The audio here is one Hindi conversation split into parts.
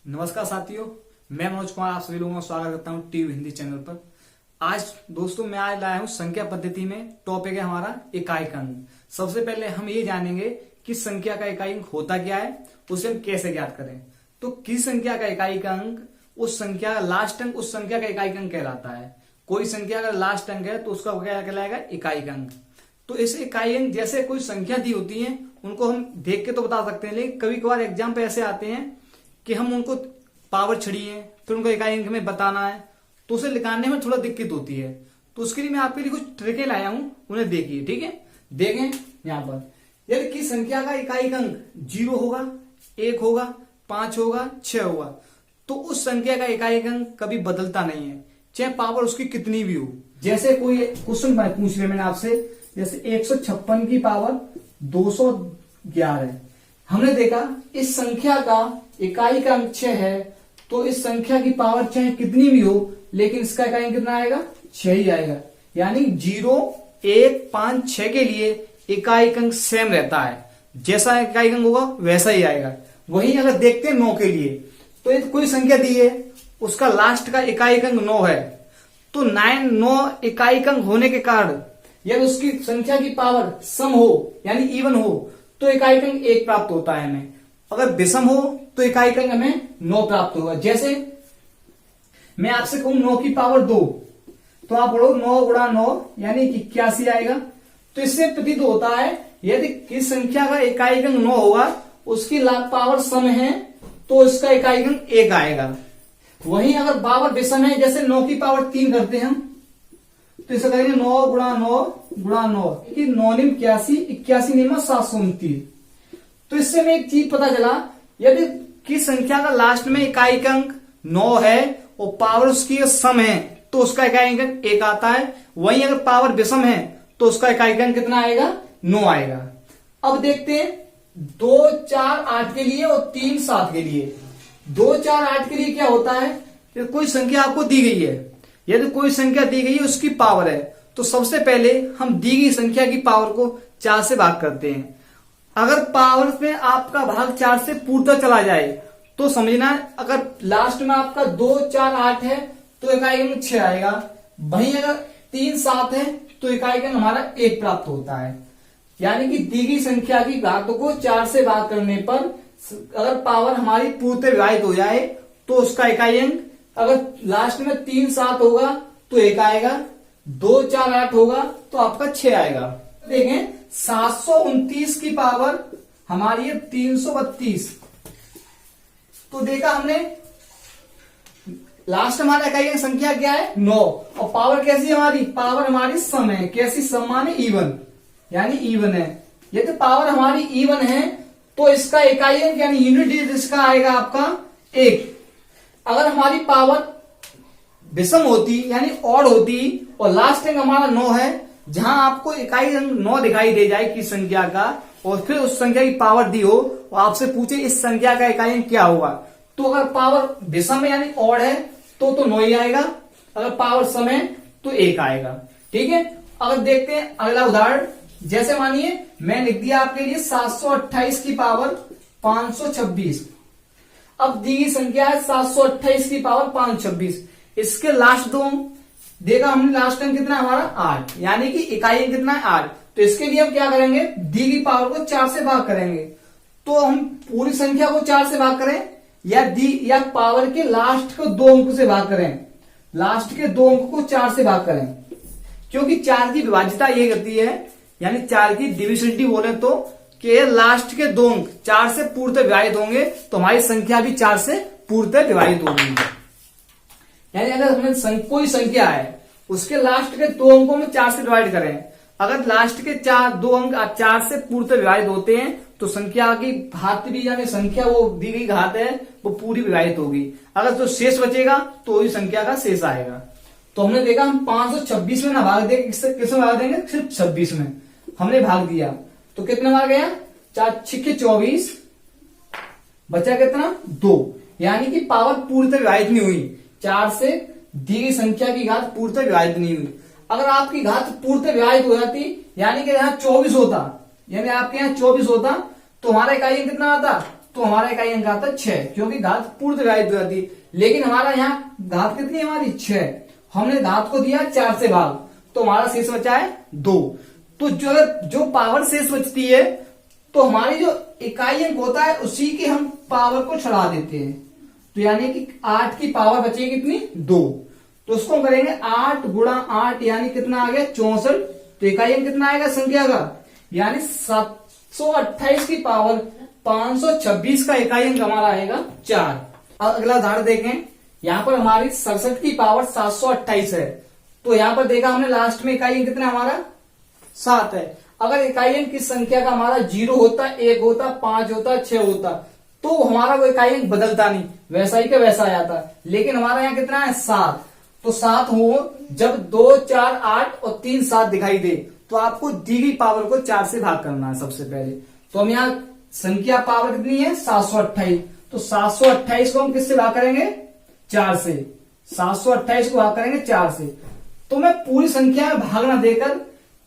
नमस्कार साथियों, मैं मनोज कुमार आप सभी लोगों का स्वागत करता हूं टीवी हिंदी चैनल पर। आज दोस्तों मैं आज लाया हूं संख्या पद्धति में टॉपिक है हमारा इकाई अंक। सबसे पहले हम ये जानेंगे कि संख्या का इकाई अंक होता क्या है, उसे हम कैसे ज्ञात करें। तो किस संख्या का इकाई अंक उस संख्या का लास्ट अंक उस संख्या का इकाई अंक कहलाता है। कोई संख्या का लास्ट अंक है तो उसका क्या कहलाएगा, इकाई अंक। तो इस इकाई अंक जैसे कोई संख्या दी होती है उनको हम देख के तो बता सकते हैं, लेकिन कभी कभार एग्जाम पे ऐसे आते हैं कि हम उनको पावर छड़ी है फिर उनको इकाई अंक में बताना है, तो उसे लिखाने में थोड़ा दिक्कत होती है। तो उसके लिए मैं आपके लिए कुछ ट्रिकें लाया हूं, उन्हें देखिए। ठीक है, देखें यहां पर यदि किसी संख्या का इकाई अंक 0 होगा, 1 होगा, 5 होगा, 6 होगा, तो उस संख्या का इकाई अंक कभी बदलता नहीं है, चाहे पावर उसकी कितनी भी हो। जैसे कोई क्वेश्चन पूछ लिया मैंने आपसे, जैसे 156 की पावर 211 है। हमने देखा इस संख्या का इकाई का अंक 6 है, तो इस संख्या की पावर चाहे कितनी भी हो लेकिन इसका इकाई अंक कितना आएगा, 6 ही आएगा। यानी 0, 1, 5, 6 के लिए इकाई अंक सेम रहता है, जैसा इकाई अंक होगा वैसा ही आएगा। वहीं अगर देखते हैं 9 के लिए, तो कोई संख्या दी है उसका लास्ट का इकाई अंक 9 है, तो 9 इकाई अंक होने के कारण यदि उसकी संख्या की पावर सम हो यानी इवन हो तो इकाई अंक 1 प्राप्त होता है हमें। अगर विषम हो तो इकाई अंक हमें 9 प्राप्त होगा। जैसे मैं आपसे कहूं 9 की पावर 2, तो आप पढ़ो 9 गुणा 9 यानी 81 आएगा। तो इससे प्रतीत होता है यदि किस संख्या का इकाई अंक 9 होगा उसकी पावर सम है तो इसका इकाई अंक 1 आएगा। वहीं अगर पावर विषम है, जैसे 9 की पावर 3 करते हैं हम, तो इसे कहेंगे 9 गुणा 9 गुणा 9 कि 9 निम 81, 81 निम 729। तो इससे हमें एक चीज पता चला, यदि किस संख्या का लास्ट में इकाई अंक 9 है और पावर उसकी सम है तो उसका इकाई अंक 1 आता है। वहीं अगर पावर विषम है तो उसका इकाई अंक कितना आएगा, 9 आएगा। अब देखते हैं 2, 4, 8 के लिए और 3, 7 के लिए। 2, 4, 8 के लिए क्या होता है, कोई संख्या आपको दी गई है, यदि कोई संख्या दी गई है उसकी पावर है, तो सबसे पहले हम दी गई संख्या की पावर को 4 से भाग करते हैं। अगर पावर में आपका भाग 4 से पूर्णतः चला जाए तो समझना, अगर लास्ट में आपका 2, 4, 8 है तो इकाई अंक 6 आएगा। वहीं अगर 3, 7 है तो इकाई अंक हमारा 1 प्राप्त होता है। यानी कि दी गई संख्या की घातों को 4 से भाग करने पर अगर पावर हमारी पूर्णतः विभाजित हो जाए तो उसका इकाई अंक, अगर लास्ट में 3, 7 होगा तो 1 आएगा, 2, 4, 8 होगा तो आपका 6 आएगा। देखें 729 की पावर हमारी है 332। तो देखा हमने लास्ट हमारा इकाई अंक संख्या क्या है, 9, और पावर कैसी हमारी, पावर हमारी सम है। कैसी सम माने इवन, यानी इवन है। यदि पावर हमारी इवन है तो इसका इकाई अंक यानी यूनिट इसका आएगा आपका 1। अगर हमारी पावर विषम होती यानी ऑड होती और लास्ट अंक हमारा 9 है, जहां आपको इकाई अंक 9 दिखाई दे जाए किस संख्या का और फिर उस संख्या की पावर दी हो और आपसे पूछे इस संख्या का इकाई अंक क्या होगा, तो अगर पावर विषम है यानी ऑड है तो 9 ही आएगा, अगर पावर सम है तो 1 आएगा। ठीक है, अगर देखते हैं अगला उदाहरण। जैसे मानिए मैं लिख दिया आपके लिए 728 की पावर 526। अब दी गई संख्या है 728 की पावर 526, इसके लास्ट दो अंक देखा हमने, लास्ट अंक कितना है हमारा 8, यानी कि इकाई अंक कितना है 8। तो इसके लिए हम क्या करेंगे, दी गई पावर को 4 से भाग करेंगे। तो हम पूरी संख्या को 4 से भाग करें या पावर के लास्ट को 2 अंक से भाग करें, लास्ट के 2 अंक को 4 से भाग करें, क्योंकि 4 की विभाज्यता ये करती है, यानी 4 की डिविजिबिलिटी बोले तो कि लास्ट के 2 अंक 4 से पूर्णतः विभाजित होंगे तो हमारी संख्या भी 4 से पूर्णतः विभाजित होगी। यानी अगर हमें कोई संख्या है उसके लास्ट के 2 अंकों में 4 से डिवाइड करें, अगर लास्ट के 2 अंक 4 से पूर्णतः विभाजित होते हैं तो संख्या की घात भी, यानी संख्या वो दी गई घात है वो पूरी विभाजित होगी। अगर जो शेष बचेगा तो ही संख्या का शेष आएगा। तो हमने देखा हम 526 में ना भाग देंगे, किसमें भाग देंगे, सिर्फ 26 में हमने भाग दिया तो कितना भाग गया, 4 6 24, बचा कितना 2, यानी कि पावर पूर्णतः विभाजित नहीं हुई। 4 से दी गई संख्या की घात पूर्णतः विभाजित नहीं हुई। अगर आपकी घात पूर्णतः विभाजित हो जाती, यानी कि यहाँ 24 होता, यानी आपके यहाँ 24 होता तो हमारा इकाई अंक कितना आता तो हमारा इकाई अंक आता है 6, क्योंकि घात पूर्ण विभाजित हो जाती है। लेकिन हमारा यहाँ घात कितनी है हमारी 6, हमने घात को दिया 4 से भाग, तो हमारा शेष बचा है 2। तो जो पावर शेष बचती है तो हमारी जो इकाई अंक होता है उसी की हम पावर को चढ़ा देते हैं। तो यानी कि 8 की पावर बचेगी कितनी 2, तो उसको हम करेंगे 8 गुणा 8 यानी कितना आ गया 64। तो इकाई अंक कितना आएगा संख्या का, यानी 728 की पावर 526 का इकाई अंक हमारा आएगा 4। अब अगला उदाहरण देखें, यहाँ पर हमारी 67 की पावर 728 है। तो यहाँ पर देखा हमने लास्ट में इकाई अंक कितना हमारा 7 है। अगर इकाई अंक की संख्या का हमारा 0 होता, 1 होता, 5 होता, 6 होता, तो हमारा वो इकाई अंक बदलता नहीं, वैसा ही का वैसा आ जाता। लेकिन हमारा यहाँ कितना है 7, तो 7 हो जब 2, 4, 8 और 3, 7 दिखाई दे तो आपको दी गई पावर को 4 से भाग करना है सबसे पहले। तो हम यहाँ संख्या पावर कितनी है 728, तो 728 को हम किससे भाग करेंगे 4 से। 728 को भाग करेंगे 4 से। तो मैं पूरी संख्या में भाग ना देकर,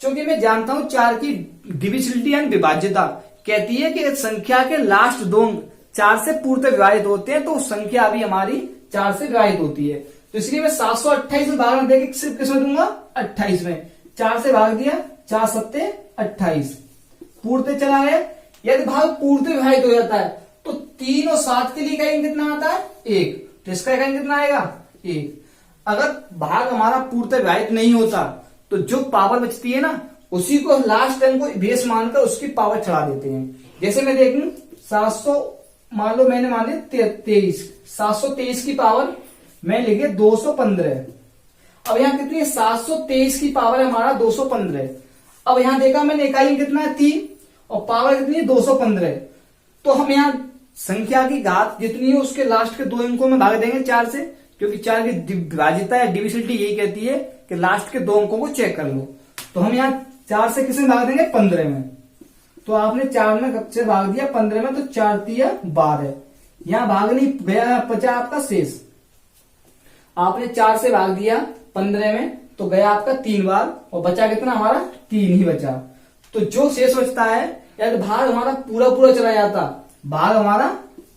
क्योंकि मैं जानता हूं 4 की डिविजिबिलिटी यानी विभाज्यता कहती है कि संख्या के लास्ट 2 अंक 4 से पूर्णतः विभाजित होते हैं, तो संख्या अभी हमारी 4 से विभाजित होती है। तो इसलिए मैं 728 में भाग ना देकर सिर्फ किसमें दूंगा 28 में। 4 से भाग दिया, 4 सत्ते 28, पूर्णतः चला है। यदि भाग पूर्णतः विभाजित हो जाता है तो 3 और 7 के लिए इकाई अंक कितना आता है 1, तो इसका इकाई अंक कितना आएगा 1। अगर भाग हमारा पूर्णतः विभाजित नहीं होता तो जो पावर बचती है ना उसी को लास्ट अंक को बेस मानकर उसकी पावर चढ़ा देते हैं। जैसे मैं देखूं 700 मान लो मैंने मान लिया 23, 723 की पावर मैं लिखे 215। अब यहाँ कितनी है 723 की पावर है हमारा 215। अब यहाँ देखा मैंने इकाई अंक कितना है 3 और पावर कितनी है 215। तो हम यहाँ संख्या की घात जितनी है उसके लास्ट के 2 अंकों में भाग देंगे 4 से, क्योंकि 4 की विभाज्यता या डिविजिबिलिटी यही कहती है कि लास्ट के 2 अंकों को चेक कर लो। तो हम यहाँ 4 से किसमें भाग देंगे 15 में। तो आपने 4 में कब से भाग दिया 15 में, तो 4 तिया 12। यहाँ भाग नहीं गया, बचा आपका शेष। आपने 4 से भाग दिया 15 में तो गया आपका 3 बार और बचा कितना हमारा 3 ही बचा। तो जो शेष बचता है यार भाग हमारा पूरा पूरा चला जाता, भाग हमारा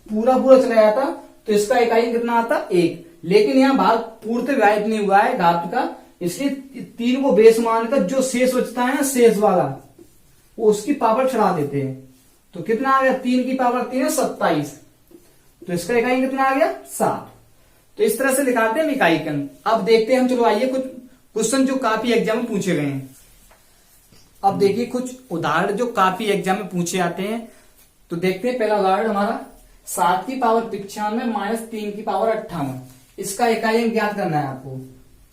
पूरा पूरा चला जाता तो इसका इकाई कितना आता 1। लेकिन यहाँ भाग पूर्णतः विभाजित नहीं हुआ है घात का, इसलिए 3 को बेस मानकर जो शेष बचता है ना शेष वाला वो उसकी पावर चढ़ा देते हैं। तो कितना आ गया 3 की पावर 3 है 27, तो इसका इकाई कितना आ गया 7। तो इस तरह से दिखाते हैं इकाई अंक। अब देखते हैं हम, चलो आइए कुछ क्वेश्चन जो काफी एग्जाम में पूछे गए हैं। अब देखिए कुछ उदाहरण जो काफी एग्जाम में पूछे आते हैं। तो देखते हैं पहला उदाहरण हमारा 7 की पावर 95 माइनस 3 की पावर 58, इसका इकाई अंक ज्ञात करना है आपको।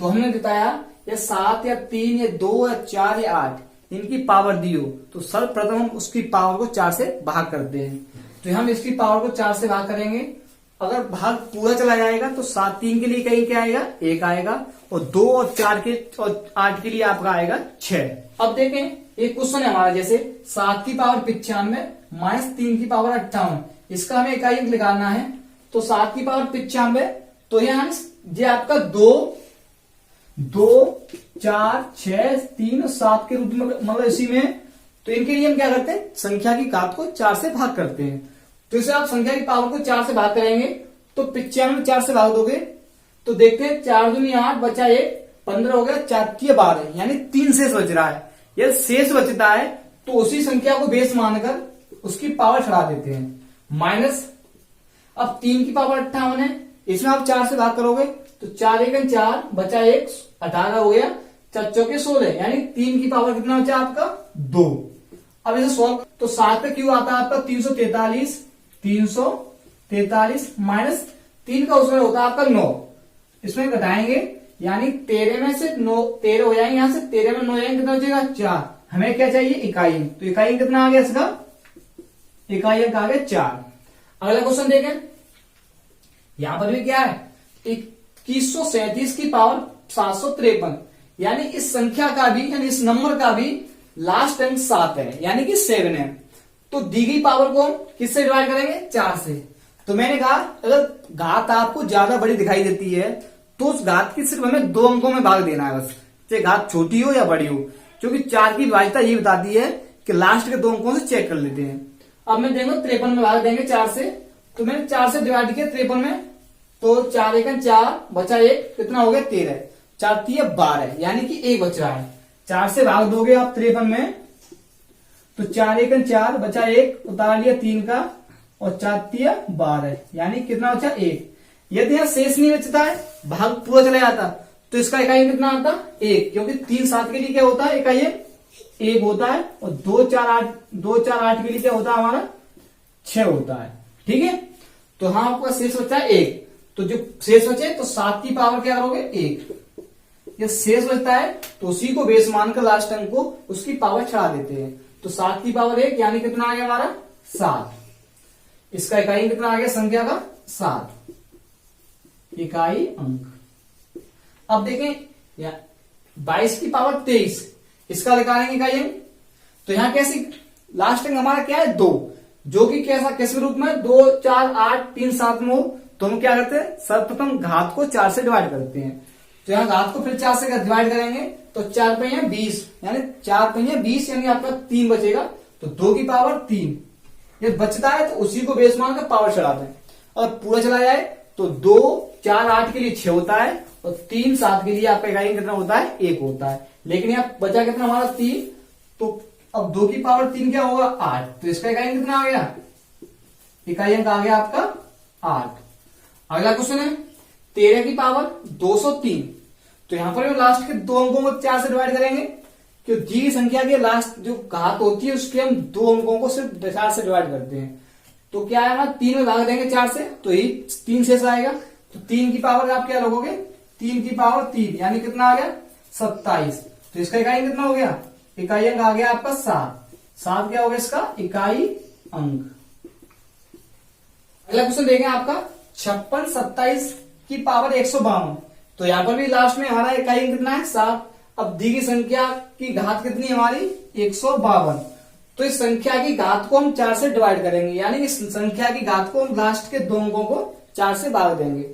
तो हमने बताया या 7 या 3 या 2 या 4 या 8 इनकी पावर दी हो तो सर्वप्रथम हम उसकी पावर को 4 से भाग करते हैं। तो हम इसकी पावर को 4 से भाग करेंगे। अगर भाग पूरा चला जाएगा तो 7 3 के लिए कहीं क्या आएगा 1 आएगा, और 2 और 4 के और 8 के लिए आपका आएगा 6। अब देखें एक क्वेश्चन है हमारा, जैसे 7 की पावर 95 माइनस 3 की पावर 58, इसका हमें इकाई अंक निकालना है। तो 7 की पावर 95 तो यहाँ ये आपका 2 4 6 3 और 7 के रूप में मतलब इसी में। तो इनके लिए हम क्या करते हैं संख्या की घात को 4 से भाग करते हैं। तो इसे आप संख्या की पावर को 4 से भाग करेंगे तो 95 4 से भाग दोगे तो देखते हैं 4 दूनी 8 बचा 1 15 हो गया, 4 की 12 यानी 3 शेष बच रहा है। यदि शेष बचता है तो उसी संख्या को बेस मानकर उसकी पावर चढ़ा देते हैं। माइनस अब 3 की पावर 58 है, इसमें आप 4 से भाग करोगे तो 4 1 4 बचा 1 18 हो गया, 4 चौके 16 यानी 3 की पावर कितना बचा आपका 2। अब इसे सॉल्व तो 7 पे क्यों आता है आपका 343 माइनस 3 का उसमें होता है आपका 9, इसमें घटाएंगे यानी 13 में से 9 13 हो जाएंगे, यहां से 13 में 9 जाएंगे कितना बचेगा 4। हमें क्या चाहिए इकाई, तो इकाई अंक कितना आ गया इसका, इकाई अंक आ गया 4। अगला क्वेश्चन देखें, यहां पर भी क्या है 2137 की पावर 753, यानी इस संख्या का भी यानी इस नंबर का भी लास्ट अंक 7 है यानी कि 7 है। तो दी गई पावर को हम किससे डिवाइड करेंगे 4 से। तो मैंने कहा अगर घात आपको ज्यादा बड़ी दिखाई देती है तो उस घात की सिर्फ हमें 2 अंकों में भाग देना है बस, चाहे घात छोटी हो या बड़ी हो, क्योंकि 4 की विभाज्यता ये बताती है कि लास्ट के 2 अंकों से चेक कर लेते हैं। अब मैं देंगे 53 में भाग देंगे 4 से, तो मैंने 4 से डिवाइड किया 53 में, तो 4 एकम 4 बचा 1, कितना हो गया 13, 4 तिया 12, यानी कि 1 बच रहा है। 4 से भाग दोगे आप 53 में, तो 4 एकम 4 बचा 1, उतार लिया 3 का, और 4 तिया 12, यानी कितना बचा 1। यदि यहाँ शेष नहीं बचता है, भाग पूरा चला जाता, तो इसका इकाई कितना आता 1, क्योंकि 3 7 के लिए क्या होता है इकाई 1 होता है, और 2 4 8 के लिए क्या होता है हमारा 6 होता है। ठीक है, तो हाँ आपका शेष बचा है 1, तो जो शेष बचे तो 7 की पावर क्या करोगे 1। ये शेष बचता है तो उसी को बेस मानकर लास्ट अंक को उसकी पावर चढ़ा देते हैं, तो 7 की पावर 1 यानी कितना आ गया हमारा 7। इसका इकाई कितना आ गया संख्या का 7 इकाई अंक। अब देखें 22 की पावर 23, इसका निकालेंगे इकाई अंक, तो यहां कैसी लास्ट अंक हमारा क्या है 2, जो कि कैसा किस रूप में 2 4 8 3 7 में हो, तो हम क्या करते हैं सर्वप्रथम घात को 4 से डिवाइड करते हैं, तो यहाँ घात को फिर 4 से डिवाइड करेंगे, तो 4 पहिया 20, यानी 4 पहिया 20, यानी आपका 3 बचेगा, तो 2 की पावर 3। ये बचता है तो उसी को बेस मान कर पावर चढ़ाते हैं, और पूरा चला जाए तो 2 4 8 के लिए 6 होता है, और 3 7 के लिए आपका इकाई कितना होता है 1 होता है। लेकिन यहाँ बचा कितना हमारा 3, तो अब 2 की पावर 3 क्या होगा 8, तो इसका इकाई कितना आ गया, इकाई अंक आ गया आपका 8। अगला क्वेश्चन है 13 की पावर 203, तो यहां पर लास्ट के 2 अंकों को 4 से डिवाइड करेंगे, क्योंकि दी की संख्या के लास्ट जो घात होती है उसके हम 2 अंकों को सिर्फ 4 से डिवाइड करते हैं, तो क्या है 3 में भाग देंगे 4 से, तो ये 3 शेष आएगा, तो 3 की पावर आप क्या रखोगे 3 की पावर 3, यानी कितना आ गया 27, तो इसका इकाई कितना हो गया इकाई अंक आ गया आपका 7 क्या हो गया इसका इकाई अंक। अगला क्वेश्चन देखें आपका 56 27 की पावर 152, तो यहां पर भी लास्ट में हमारा इकाई अंक कितना है 7। अब दी की संख्या की घात कितनी है हमारी 152, तो इस संख्या की घात को हम 4 से डिवाइड करेंगे, यानी इस संख्या की घात को हम लास्ट के 2 अंकों को 4 से भाग देंगे।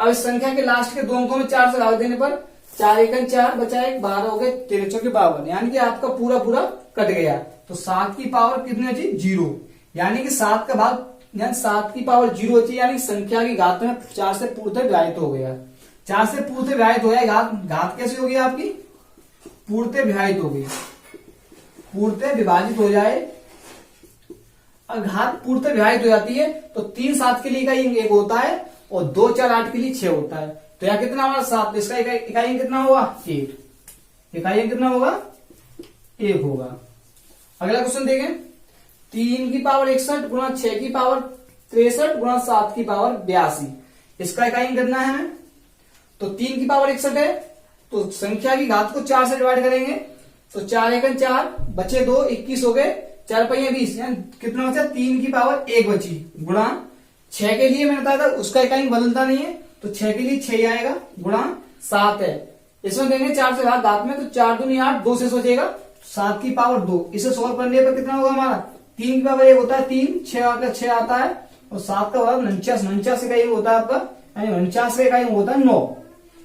अब इस संख्या के लास्ट के 2 अंकों में 4 से भाग देने पर 4 एकम 4 बचा 1 12 हो गए 13 चौके 52, यानी कि आपका पूरा पूरा कट गया, तो 7 की पावर कितनी बची 0, यानी कि 7 का भाग यानी 7 की पावर 0 होती है, यानी संख्या की घात में 4 से पूर्णतः विभाजित हो गया। 4 से पूर्णतः विभाजित हो गया, घात कैसे होगी आपकी पूर्णतः विभाजित हो गई, पूर्णतः विभाजित हो जाए, और घात पूर्णतः विभाजित हो जाती है, तो 3 7 के लिए इकाई 1 होता है, और 2 4 8 के लिए 6 होता है, तो यहाँ कितना हमारा 7, इसका इकाई कितना होगा 1, इकाई कितना होगा 1 होगा। अगला क्वेश्चन देखें 3 की पावर 61 गुणा 6 की पावर 63 गुणा 7 की पावर 82, इसका इकाई कितना है हमें, तो 3 की पावर 61 है, तो संख्या की घात को 4 से डिवाइड करेंगे, तो 4 एकम 4 बचे 2 21 हो गए, 4 पहिया 20, यानी कितना बचा 3 की पावर 1 बची, गुणा 6 के लिए मैंने बताया था उसका इकाई बदलता नहीं है, तो 6 के लिए 6 आएगा, गुणा 7 है, इसमें देंगे 4 से भाग घात में, तो 4 दूनी 8 2 से सोचेगा 7 की पावर 2, इसे सोल्व करने पर कितना होगा हमारा 3 की पावर 1 होता है 3, 6 आता है, और 7 का भाग 49 इकाई होता है आपका, यानी 49 इकाई होता है 9,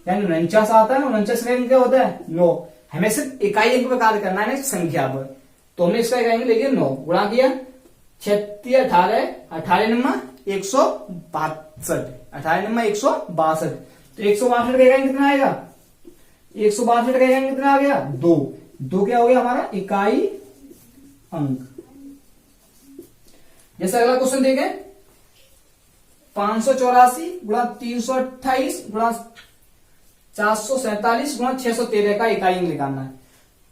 यानी 49 आता है, 49 का क्या होता है 9। हमें सिर्फ इकाई अंक पर कार्य करना है संख्या पर, तो हमने इसका इकाई अंक ले लिया 9, गुणा किया 36 18 18 नंबर 162, 18 नंबर 162, तो 162 का इकाई कितना आएगा 162 का इकाई कितना आ गया 2 क्या हो गया हमारा इकाई अंक। जैसे अगला क्वेश्चन देखें 584 गुणा 328 गुणा 447 गुणा 613 का इकाई अंक निकालना है,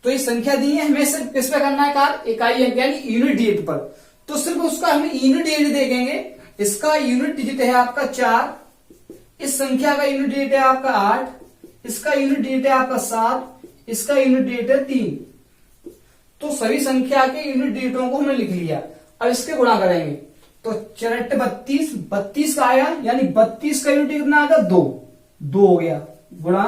तो ये संख्या दी है, हमें सिर्फ किस पे करना है कार्य इकाई अंक यानी यूनिट डिजिट पर, तो सिर्फ उसका हमें यूनिट डिजिट देखेंगे, इसका यूनिट डिजिट है आपका 4, इस संख्या का यूनिट डिजिट है आपका 8, इसका यूनिट डिजिट है आपका 7, इसका यूनिट डिजिट है 3, तो सभी संख्या के यूनिट डिजिटों को हमने लिख लिया। अब इसके गुणा करेंगे, तो 4 32 का आया, यानी 32 का यूनिट कितना आएगा 2 हो गया, गुणा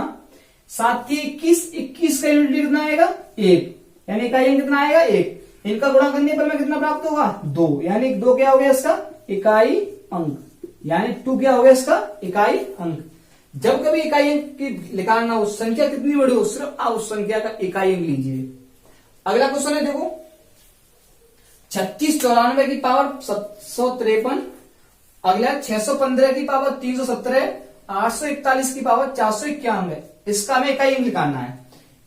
7 21 का यूनिट कितना आएगा 1, यानी इकाई अंक कितना आएगा 1, इनका गुणा करने पर मैं कितना प्राप्त होगा 2, यानी 2 क्या हो गया इसका इकाई अंक, यानी 2 क्या हो गया इसका इकाई अंक। जब कभी इकाई अंक की निकालना हो संख्या कितनी बड़ी हो, सिर्फ आप उस संख्या का इकाई अंक लीजिए। अगला क्वेश्चन है देखो 3694 की पावर 753, अगला 615 की पावर 317, 841 की पावर 491। इसका हमें इकाई निकालना है,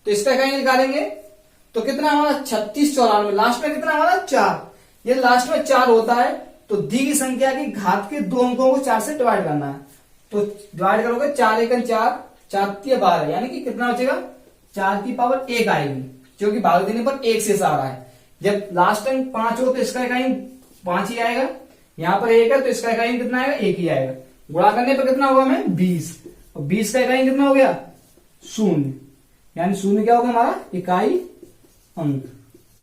तो इसका इकाई निकालेंगे तो कितना हमारा 3694, लास्ट में कितना हमारा 4, ये लास्ट में 4 होता है, तो दी की संख्या की घात के दो अंकों को 4 से डिवाइड करना है। तो डिवाइड करोगे 4 एकम 4, 4 तिया 12, यानी कि कितना बचेगा 4 की पावर 1 आएगी, जो कि भाग देने पर 1 से आ रहा है। जब लास्ट टाइम 5 हो तो इसका इकाई 5 ही आएगा, यहाँ पर 1 है तो इसका इकाई कितना आएगा 1 ही आएगा। गुणा करने पर कितना होगा हमें 20, और 20 का इकाई कितना हो गया 0, यानी 0 क्या होगा हमारा इकाई अंक।